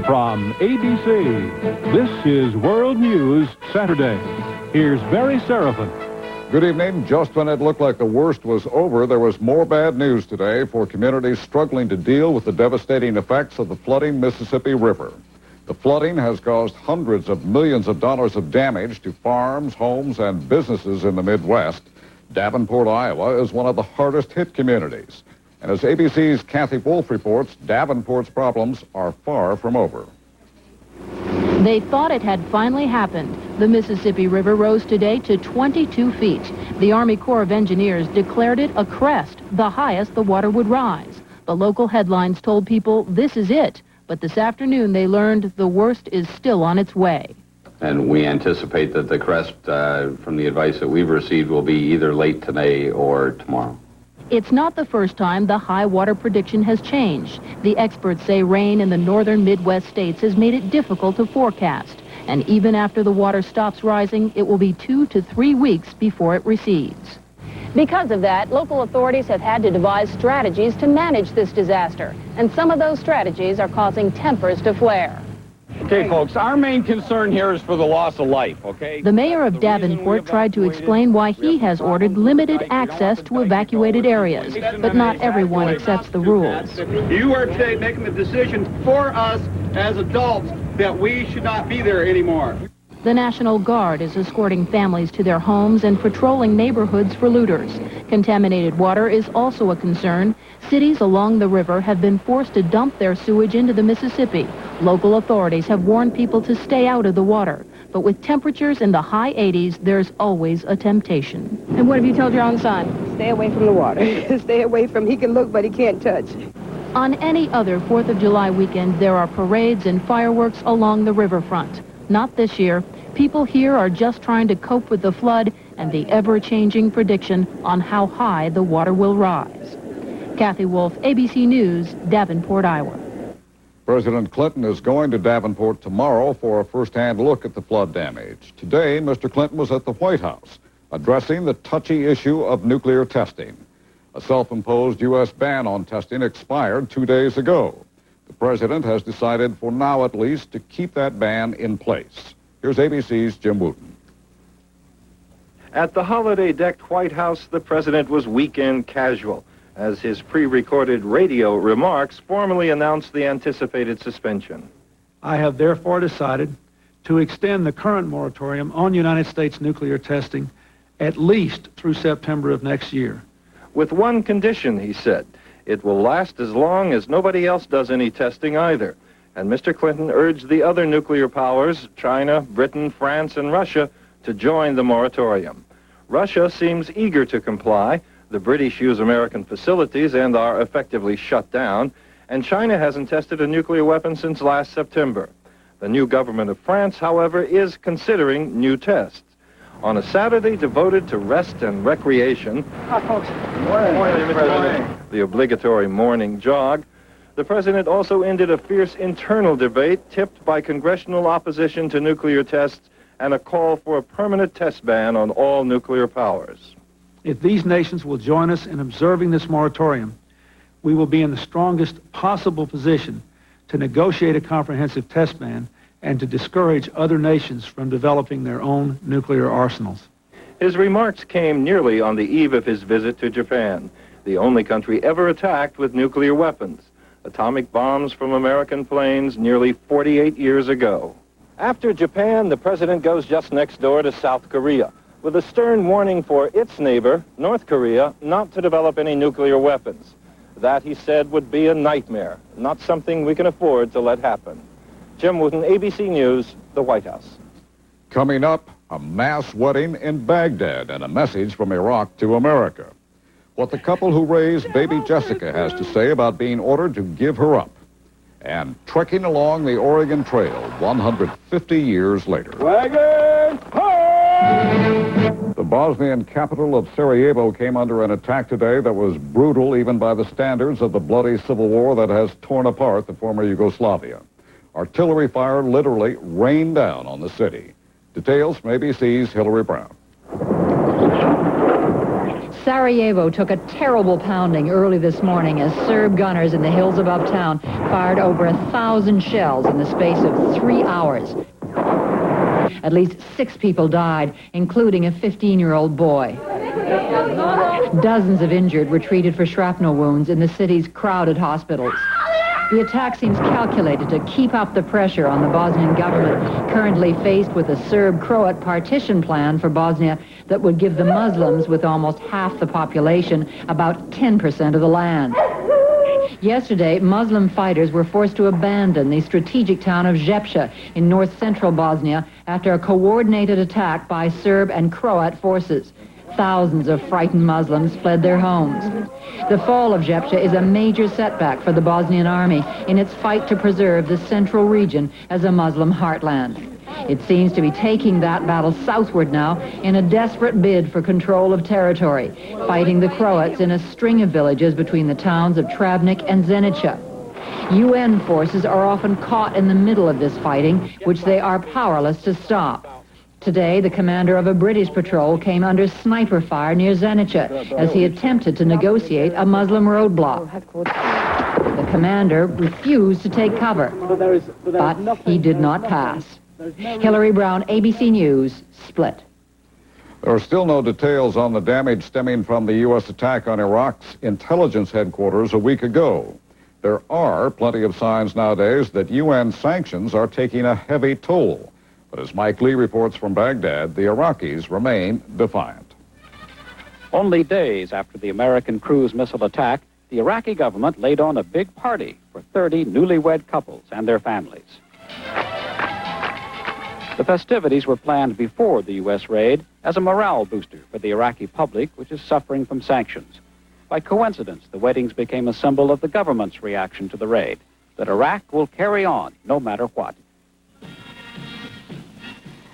From ABC, this is World News Saturday. Here's Barry Seraphin. Good evening. Just when it looked like the worst was over, there was more bad news today for communities struggling to deal with the devastating effects of the flooding Mississippi River. The flooding has caused hundreds of millions of dollars of damage to farms, homes, and businesses in the Midwest. Davenport, Iowa is one of the hardest hit communities. And as ABC's Kathy Wolf reports, Davenport's problems are far from over. They thought it had finally happened. The Mississippi River rose today to 22 feet. The Army Corps of Engineers declared it a crest, the highest the water would rise. The local headlines told people this is it, but this afternoon they learned the worst is still on its way. And we anticipate that the crest, from the advice that we've received, will be either late today or tomorrow. It's not the first time the high water prediction has changed. The experts say rain in the northern Midwest states has made it difficult to forecast. And even after the water stops rising, it will be 2 to 3 weeks before it recedes. Because of that, local authorities have had to devise strategies to manage this disaster. And some of those strategies are causing tempers to flare. Okay, folks, our main concern here is for the loss of life, okay? The mayor of Davenport tried to explain why he has ordered limited access to evacuated areas, but not everyone accepts the rules. You are today making the decision for us as adults that we should not be there anymore. The National Guard is escorting families to their homes and patrolling neighborhoods for looters. Contaminated water is also a concern. Cities along the river have been forced to dump their sewage into the Mississippi. Local authorities have warned people to stay out of the water. But with temperatures in the high 80s, there's always a temptation. And what have you told your own son? Stay away from the water. Stay away from, he can look, but he can't touch. On any other 4th of July weekend, there are parades and fireworks along the riverfront. Not this year. People here are just trying to cope with the flood and the ever-changing prediction on how high the water will rise. Kathy Wolf, ABC News, Davenport, Iowa. President Clinton is going to Davenport tomorrow for a first-hand look at the flood damage. Today, Mr. Clinton was at the White House addressing the touchy issue of nuclear testing. A self-imposed U.S. ban on testing expired 2 days ago. The president has decided, for now at least, to keep that ban in place. Here's ABC's Jim Wooten. At the holiday-decked White House, the president was weekend casual, as his pre-recorded radio remarks formally announced the anticipated suspension. I have therefore decided to extend the current moratorium on United States nuclear testing at least through September of next year. With one condition, he said. It will last as long as nobody else does any testing either. And Mr. Clinton urged the other nuclear powers, China, Britain, France, and Russia, to join the moratorium. Russia seems eager to comply. The British use American facilities and are effectively shut down. And China hasn't tested a nuclear weapon since last September. The new government of France, however, is considering new tests. On a Saturday devoted to rest and recreation, the obligatory morning jog, the president also ended a fierce internal debate tipped by congressional opposition to nuclear tests and a call for a permanent test ban on all nuclear powers. If these nations will join us in observing this moratorium, we will be in the strongest possible position to negotiate a comprehensive test ban and to discourage other nations from developing their own nuclear arsenals. His remarks came nearly on the eve of his visit to Japan, the only country ever attacked with nuclear weapons, atomic bombs from American planes nearly 48 years ago. After Japan, the president goes just next door to South Korea, with a stern warning for its neighbor, North Korea, not to develop any nuclear weapons. That, he said, would be a nightmare, not something we can afford to let happen. Jim Wooten, ABC News, the White House. Coming up, a mass wedding in Baghdad and a message from Iraq to America. What the couple who raised baby Jessica has to say about being ordered to give her up. And trekking along the Oregon Trail 150 years later. Wagon home! The Bosnian capital of Sarajevo came under an attack today that was brutal even by the standards of the bloody civil war that has torn apart the former Yugoslavia. Artillery fire literally rained down on the city. Details from ABC's Hillary Brown. Sarajevo took a terrible pounding early this morning as Serb gunners in the hills above town fired over 1,000 shells in the space of 3 hours. At least 6 people died, including a 15-year-old boy. Dozens of injured were treated for shrapnel wounds in the city's crowded hospitals. The attack seems calculated to keep up the pressure on the Bosnian government, currently faced with a Serb-Croat partition plan for Bosnia that would give the Muslims, with almost half the population, about 10% of the land. Yesterday, Muslim fighters were forced to abandon the strategic town of Žepča in north-central Bosnia after a coordinated attack by Serb and Croat forces. Thousands of frightened Muslims fled their homes. The fall of Žepča is a major setback for the Bosnian army in its fight to preserve the central region as a Muslim heartland. It seems to be taking that battle southward now in a desperate bid for control of territory, fighting the Croats in a string of villages between the towns of Travnik and Zenica. UN forces are often caught in the middle of this fighting, which they are powerless to stop. Today, the commander of a British patrol came under sniper fire near Zenica as he attempted to negotiate a Muslim roadblock. The commander refused to take cover, but he did not pass. Hillary Brown, ABC News, Split. There are still no details on the damage stemming from the U.S. attack on Iraq's intelligence headquarters a week ago. There are plenty of signs nowadays that UN sanctions are taking a heavy toll. But as Mike Lee reports from Baghdad, the Iraqis remain defiant. Only days after the American cruise missile attack, the Iraqi government laid on a big party for 30 newlywed couples and their families. The festivities were planned before the U.S. raid as a morale booster for the Iraqi public, which is suffering from sanctions. By coincidence, the weddings became a symbol of the government's reaction to the raid, that Iraq will carry on no matter what.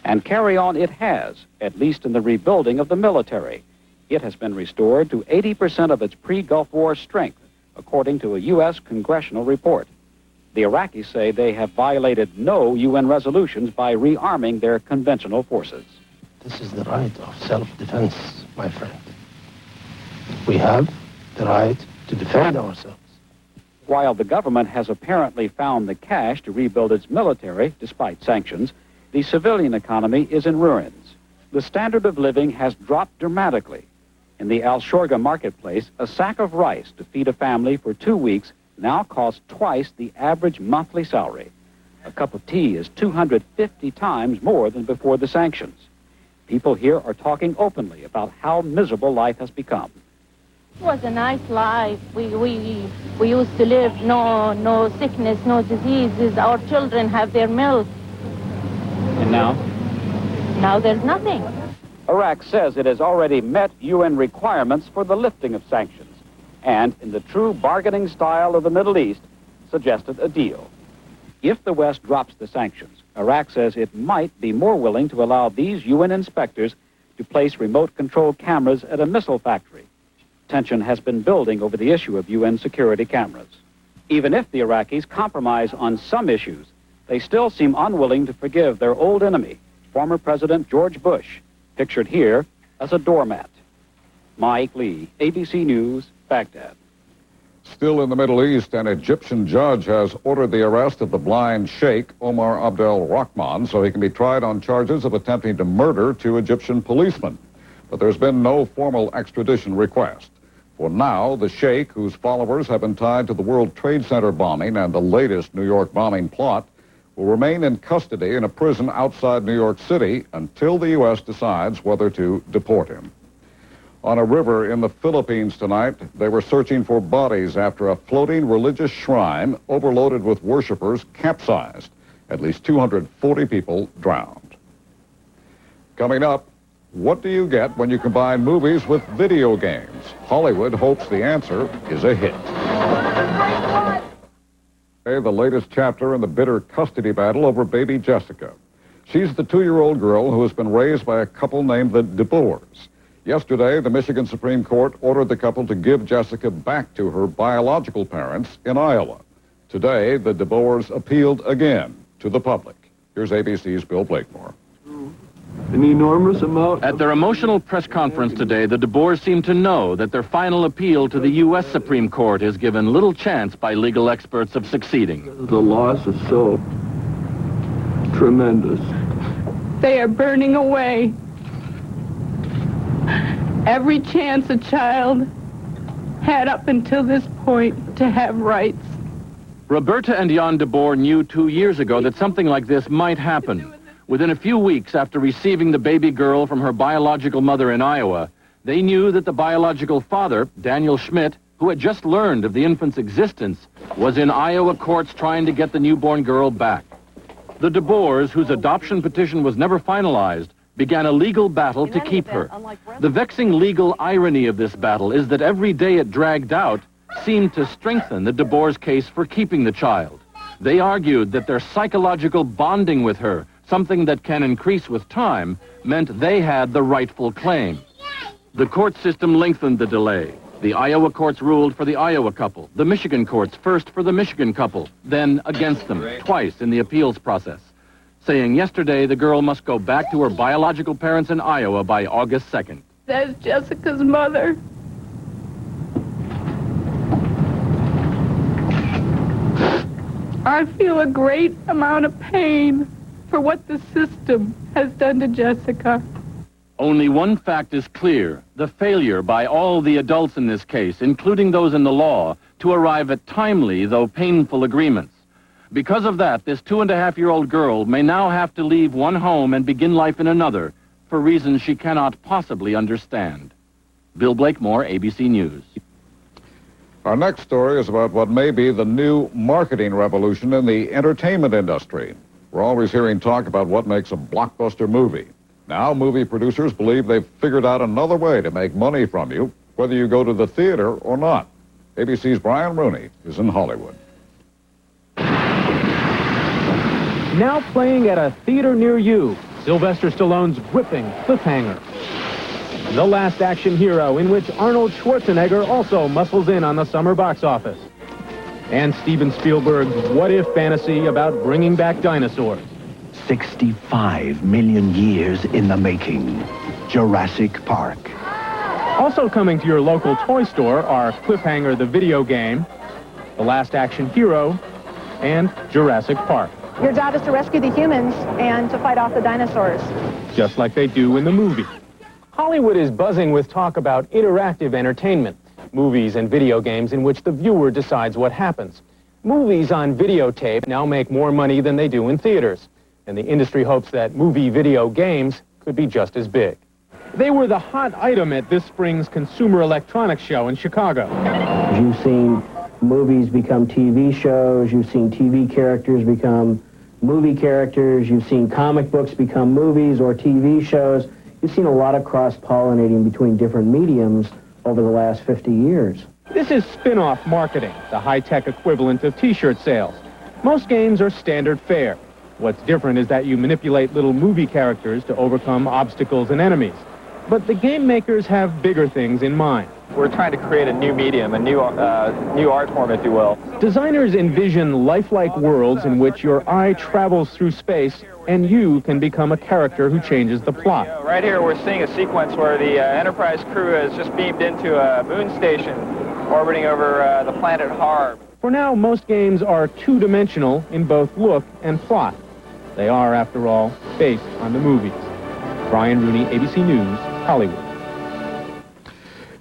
And carry on it has, at least in the rebuilding of the military. It has been restored to 80% of its pre-Gulf War strength, according to a U.S. congressional report. The Iraqis say they have violated no UN resolutions by rearming their conventional forces. This is the right of self-defense, my friend. We have the right to defend ourselves. While the government has apparently found the cash to rebuild its military, despite sanctions, the civilian economy is in ruins. The standard of living has dropped dramatically. In the Al-Shorga marketplace, a sack of rice to feed a family for 2 weeks now costs twice the average monthly salary. A cup of tea is 250 times more than before the sanctions. People here are talking openly about how miserable life has become. It was a nice life. We used to live, no sickness, no diseases. Our children have their milk. And now? Now there's nothing. Iraq says it has already met UN requirements for the lifting of sanctions, and in the true bargaining style of the Middle East, suggested a deal. If the West drops the sanctions, Iraq says it might be more willing to allow these UN inspectors to place remote-controlled cameras at a missile factory. Tension has been building over the issue of UN security cameras. Even if the Iraqis compromise on some issues, they still seem unwilling to forgive their old enemy, former President George Bush, pictured here as a doormat. Mike Lee, ABC News, Baghdad. Still in the Middle East, an Egyptian judge has ordered the arrest of the blind sheikh, Omar Abdel Rahman, so he can be tried on charges of attempting to murder 2 Egyptian policemen. But there's been no formal extradition request. For now, the sheikh, whose followers have been tied to the World Trade Center bombing and the latest New York bombing plot, will remain in custody in a prison outside New York City until the U.S. decides whether to deport him. On a river in the Philippines tonight, they were searching for bodies after a floating religious shrine overloaded with worshipers capsized. At least 240 people drowned. Coming up, what do you get when you combine movies with video games? Hollywood hopes the answer is a hit. The latest chapter in the bitter custody battle over baby Jessica. She's the 2-year-old girl who has been raised by a couple named the DeBoers. Yesterday, the Michigan Supreme Court ordered the couple to give Jessica back to her biological parents in Iowa. Today, the DeBoers appealed again to the public. Here's ABC's Bill Blakemore. an enormous amount. At their emotional press conference today, the DeBoers seem to know that their final appeal to the U.S. Supreme Court is given little chance by legal experts of succeeding. The loss is so tremendous. They are burning away every chance a child had up until this point to have rights. Roberta and Jan DeBoer knew 2 years ago that something like this might happen. Within a few weeks after receiving the baby girl from her biological mother in Iowa, they knew that the biological father, Daniel Schmidt, who had just learned of the infant's existence, was in Iowa courts trying to get the newborn girl back. The DeBoers, whose adoption petition was never finalized, began a legal battle to keep her. The vexing legal irony of this battle is that every day it dragged out seemed to strengthen the DeBoers' case for keeping the child. They argued that their psychological bonding with her, something that can increase with time, meant they had the rightful claim. The court system lengthened the delay. The Iowa courts ruled for the Iowa couple, the Michigan courts first for the Michigan couple, then against them, twice in the appeals process, saying yesterday the girl must go back to her biological parents in Iowa by August 2nd. That's Jessica's mother. I feel a great amount of pain for what the system has done to Jessica. Only one fact is clear: the failure by all the adults in this case, including those in the law, to arrive at timely, though painful, agreements. Because of that, this 2.5-year-old girl may now have to leave one home and begin life in another for reasons she cannot possibly understand. Bill Blakemore, ABC News. Our next story is about what may be the new marketing revolution in the entertainment industry. We're always hearing talk about what makes a blockbuster movie. Now, movie producers believe they've figured out another way to make money from you, whether you go to the theater or not. ABC's Brian Rooney is in Hollywood. Now playing at a theater near you, Sylvester Stallone's gripping Cliffhanger. The Last Action Hero, in which Arnold Schwarzenegger also muscles in on the summer box office. And Steven Spielberg's what-if fantasy about bringing back dinosaurs. 65 million years in the making. Jurassic Park. Also coming to your local toy store are Cliffhanger the video game, The Last Action Hero, and Jurassic Park. Your job is to rescue the humans and to fight off the dinosaurs. Just like they do in the movie. Hollywood is buzzing with talk about interactive entertainment, movies and video games in which the viewer decides what happens. Movies on videotape now make more money than they do in theaters, and the industry hopes that movie video games could be just as big. They were the hot item at this spring's Consumer Electronics Show in Chicago. You've seen movies become TV shows, you've seen TV characters become movie characters, you've seen comic books become movies or TV shows. You've seen a lot of cross-pollinating between different mediums over the last 50 years. This is spin-off marketing, the high-tech equivalent of T-shirt sales. Most games are standard fare. What's different is that you manipulate little movie characters to overcome obstacles and enemies. But the game makers have bigger things in mind. We're trying to create a new medium, a new art form, if you will. Designers envision lifelike worlds in which your eye travels through space and you can become a character who changes the plot. Right here, we're seeing a sequence where the Enterprise crew has just beamed into a moon station orbiting over the planet Harb. For now, most games are two-dimensional in both look and plot. They are, after all, based on the movies. Brian Rooney, ABC News, Hollywood.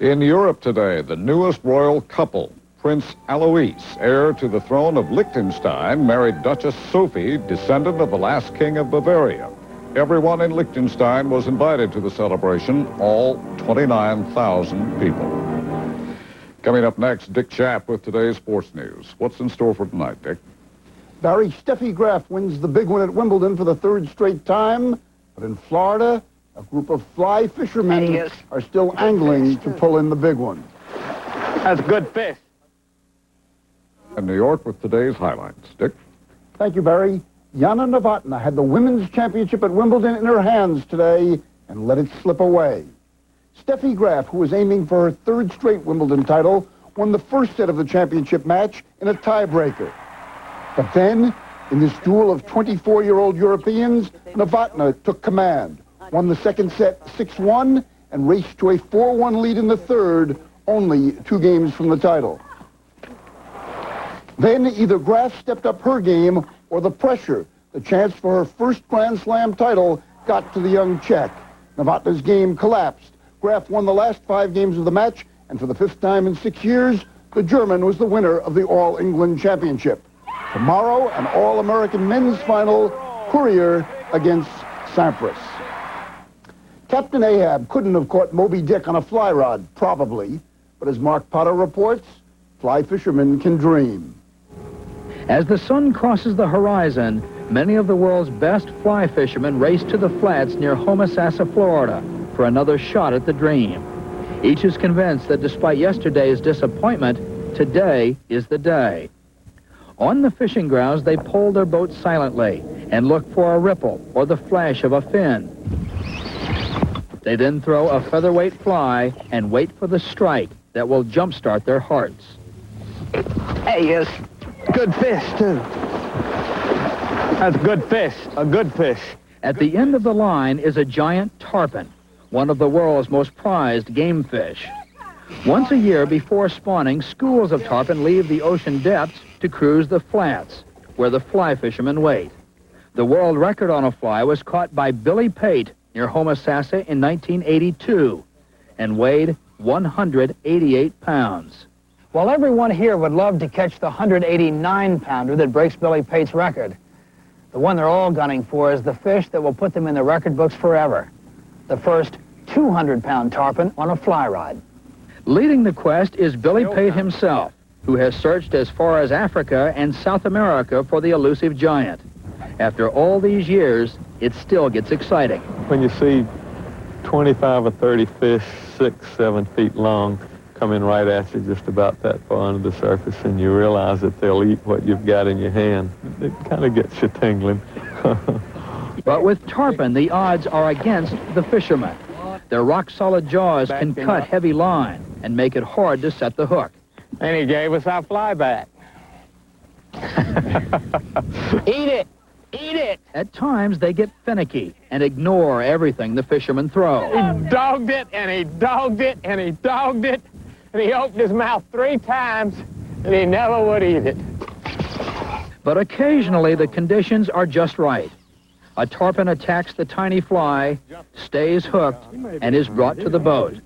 In Europe today, the newest royal couple, Prince Alois, heir to the throne of Liechtenstein, married Duchess Sophie, descendant of the last king of Bavaria. Everyone in Liechtenstein was invited to the celebration, all 29,000 people. Coming up next, Dick Schaap with today's sports news. What's in store for tonight, Dick? Barry, Steffi Graf wins the big one at Wimbledon for the third straight time. But in Florida, a group of fly fishermen are still angling to pull in the big one. That's good fish. In New York with today's highlights. Dick? Thank you, Barry. Jana Novotná had the women's championship at Wimbledon in her hands today and let it slip away. Steffi Graf, who was aiming for her third straight Wimbledon title, won the first set of the championship match in a tiebreaker. But then, in this duel of 24-year-old Europeans, Novotná took command, won the second set 6-1 and raced to a 4-1 lead in the third, only 2 games from the title. Then either Graf stepped up her game or the pressure, the chance for her first Grand Slam title, got to the young Czech. Novotna's game collapsed. Graf won the last 5 games of the match, and for the 5th time in 6 years, the German was the winner of the All-England Championship. Tomorrow, an All-American men's final, Courier against Sampras. Captain Ahab couldn't have caught Moby Dick on a fly rod, probably, but as Mark Potter reports, fly fishermen can dream. As the sun crosses the horizon, many of the world's best fly fishermen race to the flats near Homosassa, Florida, for another shot at the dream. Each is convinced that despite yesterday's disappointment, today is the day. On the fishing grounds, they pull their boats silently and look for a ripple or the flash of a fin. They then throw a featherweight fly and wait for the strike that will jumpstart their hearts. Hey, yes, good fish, too. That's good fish, a good fish. At the end of the line is a giant tarpon, one of the world's most prized game fish. Once a year before spawning, schools of tarpon leave the ocean depths to cruise the flats, where the fly fishermen wait. The world record on a fly was caught by Billy Pate near Homosassa in 1982 and weighed 188 pounds. Well, everyone here would love to catch the 189-pounder that breaks Billy Pate's record. The one they're all gunning for is the fish that will put them in the record books forever. The first 200-pound tarpon on a fly rod. Leading the quest is Billy Pate himself, who has searched as far as Africa and South America for the elusive giant. After all these years, it still gets exciting. When you see 25 or 30 fish, 6, 7 feet long, coming right at you just about that far under the surface, and you realize that they'll eat what you've got in your hand, it kind of gets you tingling. But with tarpon, the odds are against the fishermen. Their rock-solid jaws can cut heavy line and make it hard to set the hook. And he gave us our fly back. Eat it! Eat it! At times, they get finicky and ignore everything the fishermen throw. He dogged it, and he dogged it, and he dogged it, and he opened his mouth 3 times, and he never would eat it. But occasionally, the conditions are just right. A tarpon attacks the tiny fly, stays hooked, and is brought to the boat.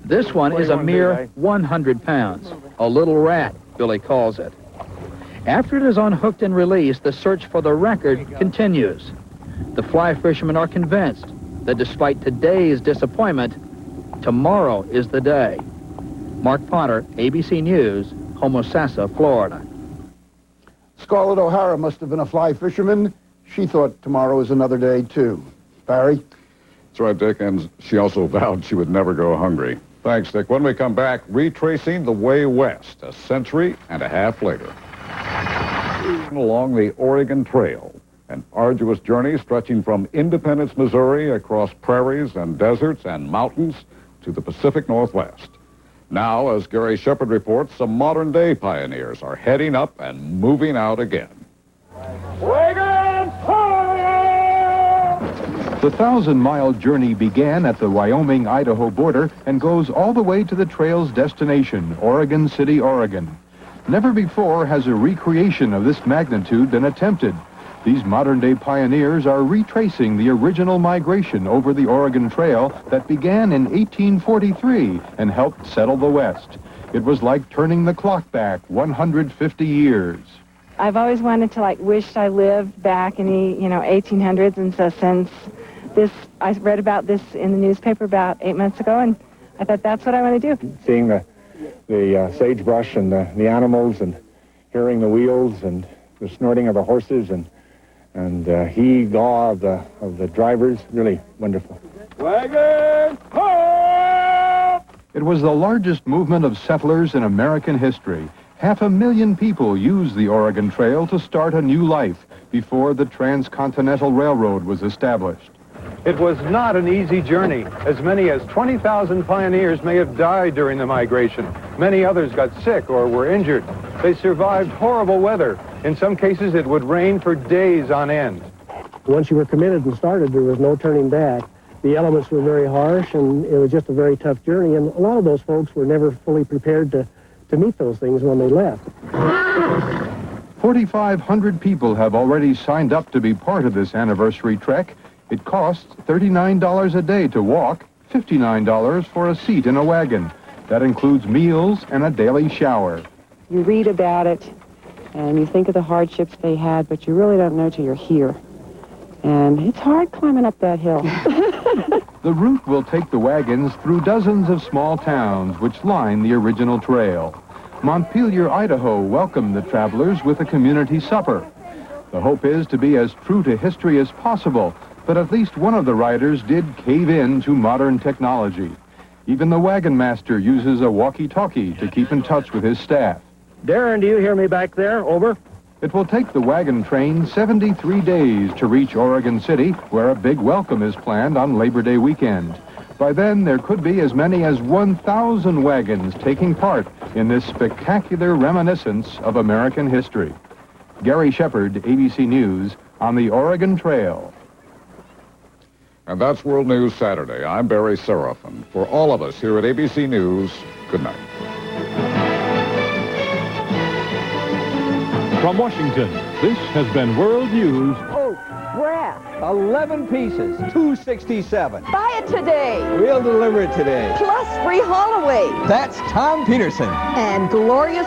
This one is a mere 100 pounds, a little rat, Billy calls it. After it is unhooked and released, the search for the record continues. The fly fishermen are convinced that despite today's disappointment, tomorrow is the day. Mark Potter, ABC News, Homosassa, Florida. Scarlett O'Hara must have been a fly fisherman. She thought tomorrow is another day, too. Barry? That's right, Dick, and she also vowed she would never go hungry. Thanks, Dick. When we come back, retracing the way west, a century and a half later. Along the Oregon Trail, an arduous journey stretching from Independence, Missouri, across prairies and deserts and mountains to the Pacific Northwest. Now, as Gary Shepard reports, some modern-day pioneers are heading up and moving out again. The 1,000-mile journey began at the Wyoming-Idaho border and goes all the way to the trail's destination, Oregon City, Oregon. Never before has a recreation of this magnitude been attempted. These modern-day pioneers are retracing the original migration over the Oregon Trail that began in 1843 and helped settle the West. It was like turning the clock back 150 years. I've always wanted to, wished I lived back in the, 1800s, and so since this, I read about this in the newspaper about 8 months ago, and I thought that's what I want to do. Seeing the sagebrush and the animals, and hearing the wheels and the snorting of the horses and hee-gaw of the drivers, really wonderful. Wagon home! It was the largest movement of settlers in American history. 500,000 people used the Oregon Trail to start a new life before the Transcontinental Railroad was established. It was not an easy journey. As many as 20,000 pioneers may have died during the migration. Many others got sick or were injured. They survived horrible weather. In some cases, it would rain for days on end. Once you were committed and started, there was no turning back. The elements were very harsh, and it was just a very tough journey, and a lot of those folks were never fully prepared to meet those things when they left. 4,500 people have already signed up to be part of this anniversary trek. It costs $39 a day to walk, $59 for a seat in a wagon. That includes meals and a daily shower. You read about it, and you think of the hardships they had, but you really don't know till you're here. And it's hard climbing up that hill. The route will take the wagons through dozens of small towns which line the original trail. Montpelier, Idaho welcomed the travelers with a community supper. The hope is to be as true to history as possible, but at least one of the riders did cave in to modern technology. Even the wagon master uses a walkie-talkie to keep in touch with his staff. Darren, do you hear me back there? Over. It will take the wagon train 73 days to reach Oregon City, where a big welcome is planned on Labor Day weekend. By then, there could be as many as 1,000 wagons taking part in this spectacular reminiscence of American history. Gary Shepard, ABC News, on the Oregon Trail. And that's World News Saturday. I'm Barry Seraphin. For all of us here at ABC News, good night. From Washington, this has been World News. Oak, brass. 11 pieces, $267. Buy it today. We'll deliver it today. Plus free haul away. That's Tom Peterson. And glorious